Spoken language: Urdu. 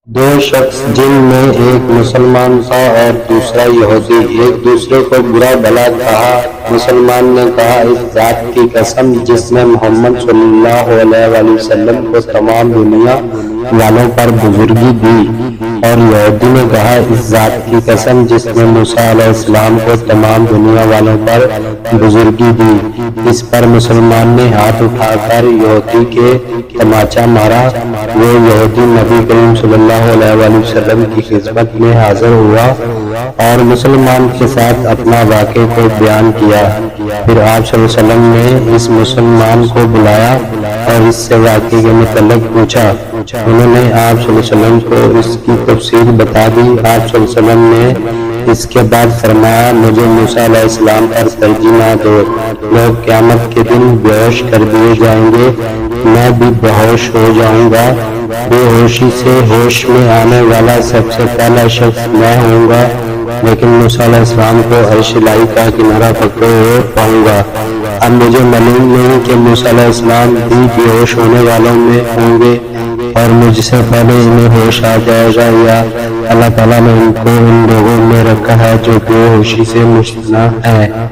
دو شخص جن میں ایک مسلمان تھا اور دوسرا یہودی ایک دوسرے کو برا بھلا کہا۔ مسلمان نے کہا، اس ذات کی قسم جس نے محمد صلی اللہ علیہ وآلہ وسلم کو تمام دنیا والوں پر بزرگی دی، اور یہودی نے کہا، اس ذات کی قسم جس نے موسیٰ علیہ السلام کو تمام دنیا والوں پر بزرگی دی۔ اس پر مسلمان نے ہاتھ اٹھا کر یہودی کے تماچا مارا۔ وہ یہودی نبی کریم صلی اللہ علیہ وآلہ وسلم کی خدمت میں حاضر ہوا اور مسلمان کے ساتھ اپنا واقعے کو بیان کیا۔ پھر آپ صلی اللہ علیہ وسلم نے اس مسلمان کو بلایا اور اس سے واقعے کے متعلق پوچھا۔ انہوں نے آپ صلی اللہ علیہ وسلم کو اس کی تفصیل بتا دی۔ آپ صلی اللہ علیہ وسلم نے اس کے بعد فرمایا، مجھے موسیٰ علیہ السلام پر ترجیح نہ دو، لوگ قیامت کے دن بے ہوش کر دیے جائیں گے، میں بھی بے ہوش ہو جاؤں گا، بے ہوشی سے ہوش میں آنے والا سب سے پہلا شخص میں ہوں گا، لیکن موسیٰ علیہ السلام کو عرش الہی کا کنارہ پکڑے ہوئے پاؤں گا۔ اب مجھے معلوم نہیں کہ موسیٰ علیہ السلام بھی بے ہوش ہونے والوں میں ہوں گے اور مجھ سے پہلے انہیں ہوش آ جائے گا، یا اللہ تعالیٰ نے ان کو ان لوگوں میں رکھا ہے جو بے ہوشی سے مشتنا ہے۔